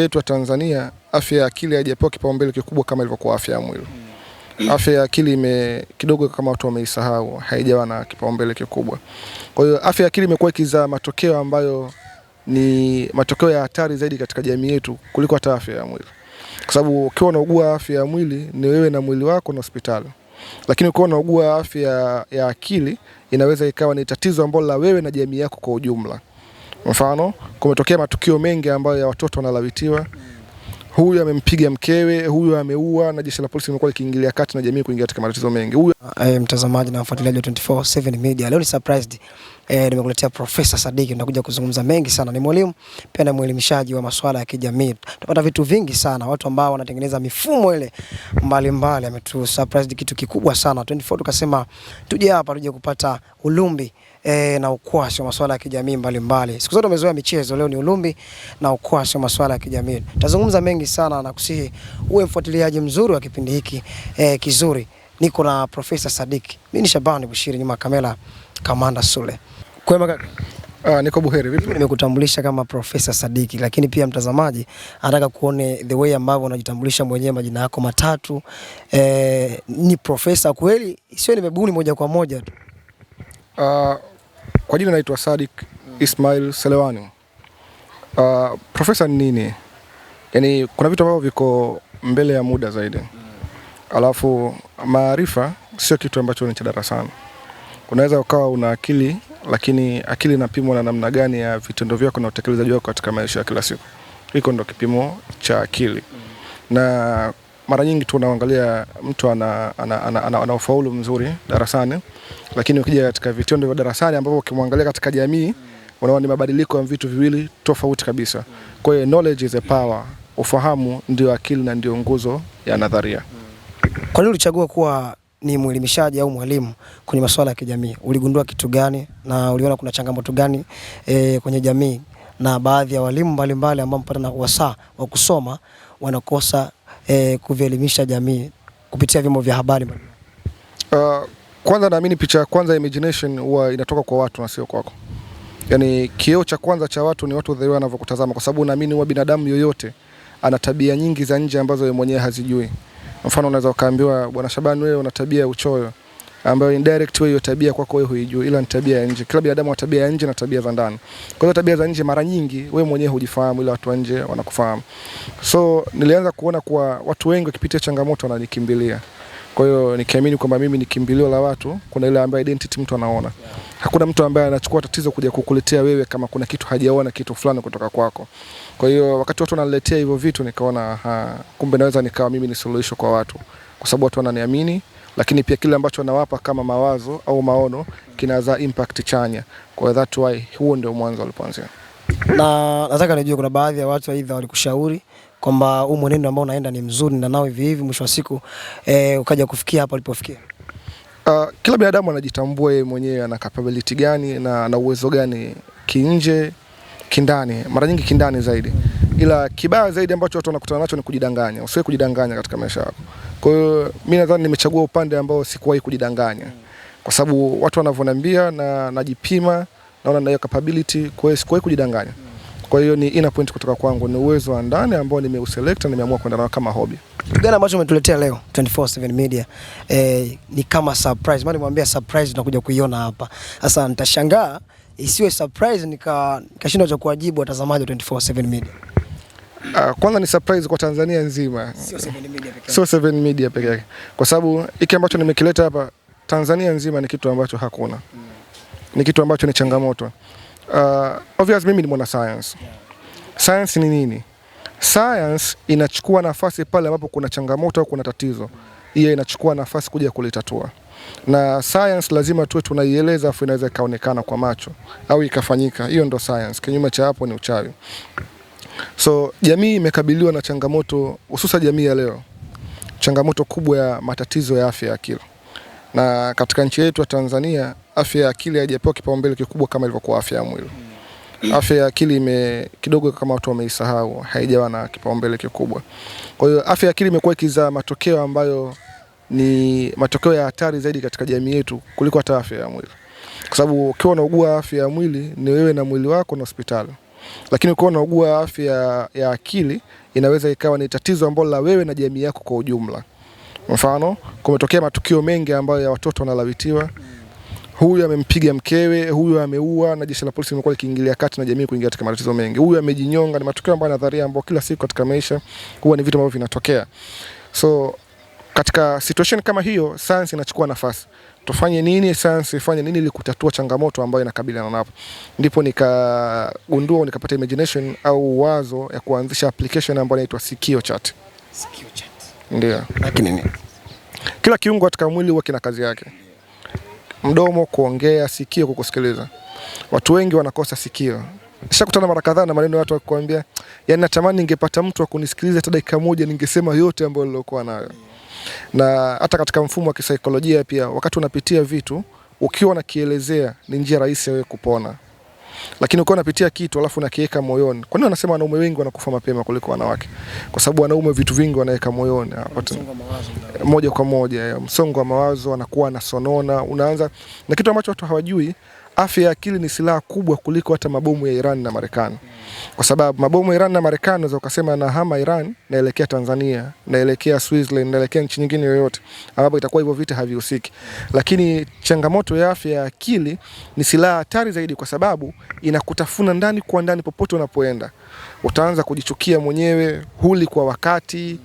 yetu wa Tanzania, afya ya akili haijapewa kipaumbele kikubwa kama ilivyokuwa afya ya mwili. Afya ya akili kidogo kama watu wameisahau, haijawa na kipaumbele kikubwa. Kwa hiyo afya ya akili imekuwa ikizaa matokeo ambayo ni matokeo ya hatari zaidi katika jamii yetu kuliko hata afya ya mwili. Kwa sababu ukiwa unaugua afya ya mwili ni wewe na mwili wako na hospitali. Lakini ukiwa unaugua afya ya akili inaweza ikawa ni tatizo ambalo la wewe na jamii yako kwa ujumla. Mfano, kumetokea matukio mengi ambayo ya watoto wanalawitiwa. Huyu amempiga mkewe, huyu ameua, na jeshi la polisi limekuwa likiingilia kati na jamii kuingia katika matatizo mengi. Mtazamaji na mfuatiliaji wa 24/7 Media, leo ni surprised. Nimekuletea Profesa Sadiki, nakuja kuzungumza mengi sana. Ni mwalimu pia na mwelimishaji wa masuala ya kijamii. Tutapata vitu vingi sana, watu ambao wanatengeneza mifumo ile mbalimbali. Ametu surprised kitu kikubwa sana. 24 tukasema tuje hapa tuje kupata ulumbi na ukwasi wa masuala ya kijamii mbalimbali. Siku zote umezoea michezo, leo ni ulumbi na ukwasi wa masuala ya kijamii. Tutazungumza mengi sana na kusihi uwe mfuatiliaji mzuri wa kipindi hiki kizuri. Niko na Profesa Sadiki. Mimi ni Shabani Bushiri, nyuma kamera Kamanda Sule. Kwema kaka? Niko buheri. Vipi? Nimekutambulisha kama Profesa Sadiki, lakini pia mtazamaji anataka kuone the way ambavyo unajitambulisha mwenyewe, majina yako matatu. Ni profesa kweli? Sio nimebuni moja kwa moja tu. Kwa jina naitwa Sadik Ismail Selewani. Profesa ni nini? Yaani kuna vitu ambavyo viko mbele ya muda zaidi. Alafu maarifa sio kitu ambacho ni cha darasani. Unaweza ukawa una akili, lakini akili inapimwa na namna gani ya vitendo vyako na utekelezaji wako katika maisha ya kila siku. Hiko ndo kipimo cha akili. Na mara nyingi tunaangalia mtu ana ufaulu mzuri darasani, lakini ukija katika vitendo vya darasani ambavyo ukimwangalia katika jamii unaona ni mabadiliko ya vitu viwili tofauti kabisa. Kwa hiyo knowledge is a power. Ufahamu ndio akili na ndio nguzo ya nadharia. Kwa nini ulichagua kuwa ni mwelimishaji au mwalimu kwenye masuala ya kijamii? Uligundua kitu gani na uliona kuna changamoto gani kwenye jamii, na baadhi ya walimu mbalimbali ambao mpata na wasaa wa kusoma wanakosa kuvielimisha jamii kupitia vyombo vya habari? Kwanza naamini picha ya kwanza, imagination, huwa inatoka kwa watu na sio kwako. Yaani kioo cha kwanza cha watu ni watu wenyewe wanavyokutazama, kwa sababu naamini huwa binadamu yoyote ana tabia nyingi za nje ambazo yeye mwenyewe hazijui. Mfano, unaweza ukaambiwa bwana Shabani, wewe una tabia ya uchoyo, ambayo indirect wewe hiyo tabia kwako wewe huijui, ila ni tabia ya nje. Kila binadamu ana tabia ya nje na tabia za ndani. Kwa hiyo tabia za nje mara nyingi wewe mwenyewe hujifahamu, ila watu wa nje wanakufahamu. So nilianza kuona kwa watu wengi wakipitia changamoto wananikimbilia. Kwa hiyo nikiamini kwamba mimi ni kimbilio la watu. Kuna ile ambaye identity mtu anaona. Hakuna mtu ambaye anachukua tatizo kuja kukuletea wewe kama kuna kitu hajaona kitu fulani kutoka kwako. Kwa hiyo wakati watu wananiletea hivyo vitu nikaona kumbe naweza nikawa mimi ni suluhisho kwa watu, kwa sababu watu wananiamini, lakini pia kile ambacho nawapa kama mawazo au maono kinazaa impact chanya. Kwa that why huo ndio mwanzo ulipoanzia. Na nataka nijue, kuna baadhi ya watu aidha walikushauri kwamba huu mwenendo ambao unaenda ni mzuri na nao hivi mwisho wa siku ukaja kufikia hapa ulipofikia? Kila binadamu anajitambua yeye mwenyewe ana capability gani na ana uwezo gani kinje, kindani, mara nyingi kindani zaidi. Ila kibaya zaidi ambacho watu wanakutana nacho ni kujidanganya. Usiwe kujidanganya katika maisha yako. Kwa hiyo mimi nadhani nimechagua upande ambao sikuwahi kujidanganya. Kwa sababu watu wanavyoniambia na najipima, naona na hiyo capability, kwa hiyo sikuwahi kujidanganya. Kwa hiyo ni inner point kutoka kwangu, ni uwezo wa ndani ambao nimeuselect na nimeamua kwenda nao kama hobby. Kitu gani ambacho umetuletea leo 24/7 Media? Ni kama surprise. Maana nimwambia surprise tunakuja kuiona hapa. Sasa nitashangaa isiwe surprise nikashindwa cha kuwajibu watazamaji wa 24/7 Media. Kwanza ni surprise kwa Tanzania nzima. Sio 7 Media pekee yake. Sio 7 Media pekee yake. Kwa sababu hiki ambacho nimekileta hapa Tanzania nzima ni kitu ambacho hakuna. Ni kitu ambacho ni changamoto. Obviously mimi ni mwana science. Science ni nini? Science inachukua nafasi pale ambapo kuna changamoto au kuna tatizo. Hiyo inachukua nafasi kuja kulitatua. Na science lazima tuwe tunaieleza afu inaweza ikaonekana kwa macho au ikafanyika. Hiyo ndo science. Kinyume cha hapo ni uchawi. So jamii imekabiliwa na changamoto, hususan jamii ya leo. Changamoto kubwa ya matatizo ya afya ya akili. Na katika nchi yetu ya Tanzania, afya ya akili haijapewa kipaumbele kikubwa kama ilivyokuwa afya ya mwili. Afya ya akili kidogo kama watu wameisahau, haijawa na kipaumbele kikubwa. Kwa hiyo afya ya akili imekuwa ikizaa matokeo ambayo ni matokeo ya hatari zaidi katika jamii yetu kuliko hata afya ya mwili. Kwa sababu ukiwa unaugua afya ya mwili ni wewe na mwili wako na hospitali. Lakini ukiwa unaugua afya ya akili inaweza ikawa ni tatizo ambalo la wewe na jamii yako kwa ujumla. Mfano, kumetokea matukio mengi ambayo ya watoto wanalawitiwa. Huyu amempiga mkewe, huyu ameua, na jeshi la polisi limekuwa likiingilia kati na jamii kuingia katika matatizo mengi. Huyu amejinyonga, ni matukio ambayo nadharia ambayo kila siku katika maisha huwa ni vitu ambavyo vinatokea. So katika situation kama hiyo, science inachukua nafasi. Tufanye nini, science ifanye nini ili kutatua changamoto ambayo inakabiliana napo. Ndipo nikagundua, nikapata imagination au wazo ya kuanzisha application ambayo inaitwa Sikio Chat. Sikio Chat. Ndio. Lakini nini? Kila kiungo katika mwili huwa kina kazi yake. Mdomo kuongea, sikio kukusikiliza. Watu wengi wanakosa sikio. Nishakutana mara kadhaa na maneno ya watu wakikwambia, yani natamani ningepata mtu wa kunisikiliza hata dakika moja ningesema yote ambayo nilikuwa nayo. Na hata katika mfumo wa kisaikolojia pia, wakati unapitia vitu ukiwa unakielezea ni njia rahisi wewe kupona. Lakini ukiwa unapitia kitu alafu unakiweka moyoni. Kwa nini wanasema wanaume wengi wanakufa mapema kuliko wanawake? Kwa sababu wanaume vitu vingi wanaweka moyoni. Moja kwa moja, msongo wa mawazo, anakuwa anasonona, unaanza na kitu ambacho watu hawajui. Afya ya akili ni silaha kubwa kuliko hata mabomu ya Iran na Marekani. Kwa sababu mabomu ya Iran na Marekani unaweza ukasema nahama Iran naelekea Tanzania, naelekea Switzerland, naelekea nchi nyingine yoyote ambapo itakuwa hivyo vita havihusiki. Lakini changamoto ya afya ya akili ni silaha hatari zaidi kwa sababu inakutafuna ndani kwa ndani popote unapoenda. Utaanza kujichukia mwenyewe, huli kwa wakati,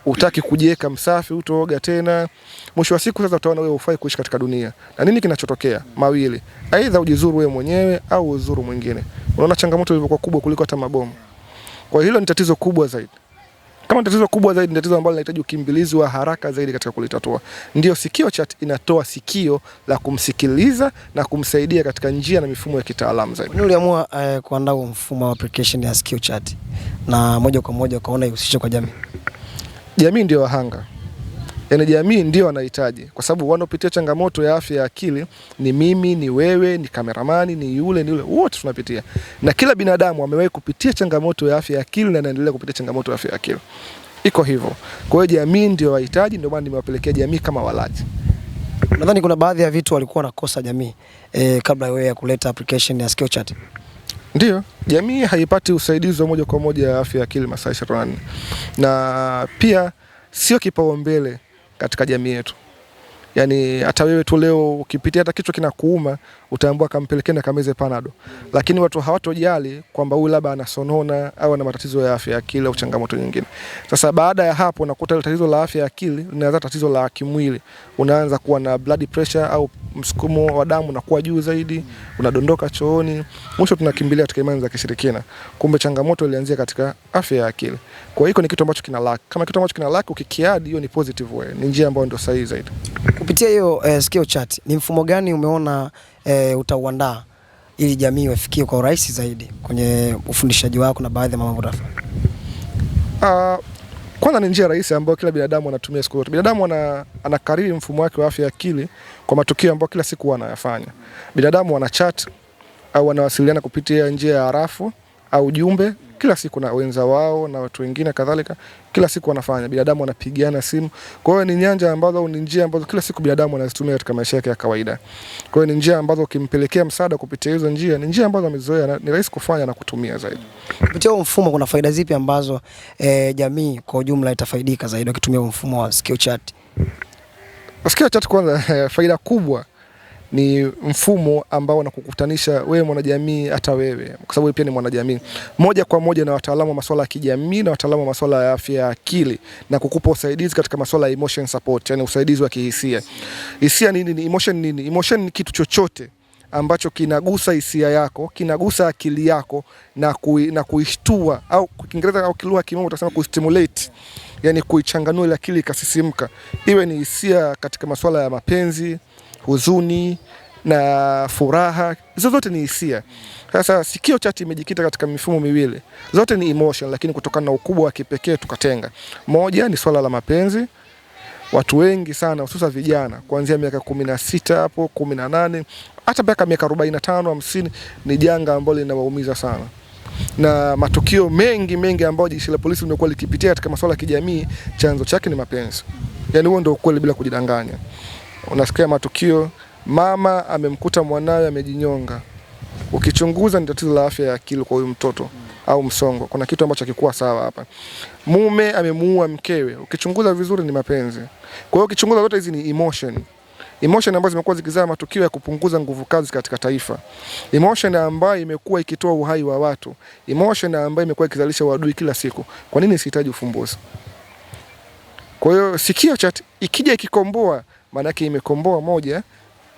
utaki kujiweka msafi, utooga tena. Mwisho wa siku sasa utaona wewe hufai kuishi katika dunia. Na nini kinachotokea? Mawili. Aidha ujizuru wewe mwenyewe au uzuru mwingine. Unaona changamoto ilivyokuwa kubwa kuliko hata mabomu. Kwa hilo ni tatizo kubwa zaidi. Kama tatizo kubwa zaidi, ni tatizo ambalo linahitaji ukimbilizi wa haraka zaidi katika kulitatua. Ndio Sikio Chat inatoa sikio la kumsikiliza na kumsaidia katika njia na mifumo ya kitaalamu zaidi. Ni uliamua kuandaa mfumo wa application ya Sikio Chat na moja kwa moja ukaona ihusishe kwa jamii. Jamii ndio wahanga. Yaani jamii ndio wanahitaji, kwa sababu wanaopitia changamoto ya afya ya akili ni mimi, ni wewe, ni kameramani, ni yule, wote tunapitia. Na kila binadamu amewahi kupitia changamoto ya afya ya akili na anaendelea kupitia changamoto ya afya ya akili. Iko hivyo. Kwa hiyo jamii ndio wahitaji, ndio maana nimewapelekea jamii kama walaji. Nadhani kuna baadhi ya vitu walikuwa wanakosa jamii kabla wewe ya kuleta application ya Sikio Chat. Ndio, jamii haipati usaidizi wa moja kwa moja ya afya ya akili masaa 24. Na pia sio kipaumbele katika jamii yetu. Yaani hata wewe tu leo ukipitia hata kichwa kinakuuma utaambiwa kampelekeni kameze Panado. Lakini watu hawatojali kwamba huyu labda anasonona au ana matatizo ya afya ya akili au changamoto nyingine. Sasa baada ya hapo unakuta ile tatizo la afya ya akili linaanza tatizo la kimwili. Unaanza kuwa na blood pressure au msukumo wa damu unakuwa juu zaidi, unadondoka chooni. Mwisho tunakimbilia katika imani za kishirikina. Kumbe changamoto ilianzia katika afya ya akili. Kwa hiyo ni kitu ambacho kina lack. Kama kitu ambacho kina lack ukikiadi, hiyo ni positive way. Ni njia ambayo ndio sahihi zaidi. Kupitia hiyo Sikio Chat, ni mfumo gani umeona utauandaa ili jamii ifikie kwa urahisi zaidi kwenye ufundishaji wako na baadhi ya mambo utafanya? Kwanza ni njia rahisi ambayo kila binadamu anatumia siku zote. Binadamu anakariri mfumo wake wa afya ya akili kwa matukio ambayo kila siku wanayafanya. Binadamu wana chat au wanawasiliana kupitia njia ya arafu au jumbe kila siku na wenza wao na watu wengine kadhalika, kila siku wanafanya. Binadamu wanapigiana simu. Kwa hiyo ni nyanja ambazo ni njia ambazo kila siku binadamu anazitumia katika maisha yake ya kawaida. Kwa hiyo ni njia ambazo ukimpelekea msaada kupitia hizo njia, ni njia ambazo amezoea, ni rahisi kufanya na kutumia zaidi. Kupitia mfumo kuna faida zipi ambazo jamii kwa ujumla itafaidika zaidi ukitumia mfumo wa Sikio Chat? Sikio Chat kwanza faida kubwa ni mfumo ambao unakukutanisha wewe mwanajamii, hata wewe kwa sababu pia ni mwanajamii, moja kwa moja na wataalamu wa masuala ya kijamii na wataalamu wa masuala ya afya ya akili, na kukupa usaidizi katika masuala ya emotion support, yani usaidizi wa kihisia. Hisia nini? Emotion nini? Emotion ni kitu chochote ambacho kinagusa hisia yako, kinagusa akili yako na kuishtua, au kwa Kiingereza au kilugha kimombo utasema kustimulate, yani kuichanganua ile akili ikasisimka. Iwe ni hisia katika masuala ya mapenzi, huzuni na furaha, hizo zote ni hisia. Sasa Sikio Chat imejikita katika mifumo miwili. Zote ni emotion, lakini kutokana na ukubwa wa kipekee tukatenga. Moja ni swala la mapenzi. Watu wengi sana hususa vijana kuanzia miaka 16 hapo 18 hata mpaka miaka 45 50 ni janga ambalo linawaumiza sana. Na matukio mengi ambayo jeshi la polisi limekuwa likipitia katika masuala ya kijamii, chanzo chake ni mapenzi. Yaani huo ndio ukweli bila kujidanganya. Unasikia matukio, mama amemkuta mwanawe amejinyonga. Ukichunguza ni tatizo la afya ya akili kwa huyu mtoto au msongo. Kuna kitu ambacho hakikuwa sawa hapa. Mume amemuua mkewe. Ukichunguza vizuri ni mapenzi. Kwa hiyo ukichunguza zote hizi ni emotion ambazo zimekuwa zikizaa matukio ya kupunguza nguvu kazi katika taifa. Emotion ambayo imekuwa ikitoa uhai wa watu. Emotion ambayo imekuwa ikizalisha uadui kila siku. Kwa nini sihitaji ufumbuzi? Kwa hiyo Sikio Chat ikija ikikomboa, maana yake imekomboa moja,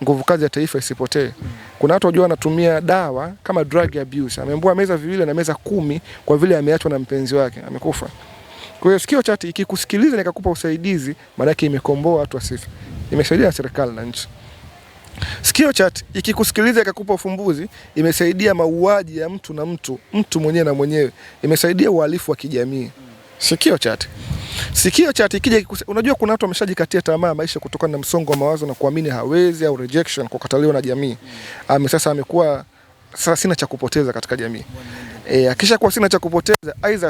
nguvu kazi ya taifa isipotee. Kuna watu wajua wanatumia dawa kama drug abuse. Ameambiwa meza viwili na meza 10 kwa vile ameachwa na mpenzi wake, amekufa. Kwa hiyo Sikio Chat ikikusikiliza na ikakupa usaidizi, maana yake imekomboa watu wasife. Imesaidia serikali na nchi. Sikio Chat ikikusikiliza ikakupa ufumbuzi, imesaidia mauaji ya mtu na mtu mwenyewe na mwenyewe. Imesaidia uhalifu wa kijamii. Sikio Chat ikija, unajua kuna watu wameshajikatia tamaa maisha kutokana na msongo wa mawazo na kuamini hawezi au rejection, kukataliwa na jamii. Sasa amekuwa sina cha kupoteza katika jamii. Akisha kuwa sina cha kupoteza, aidha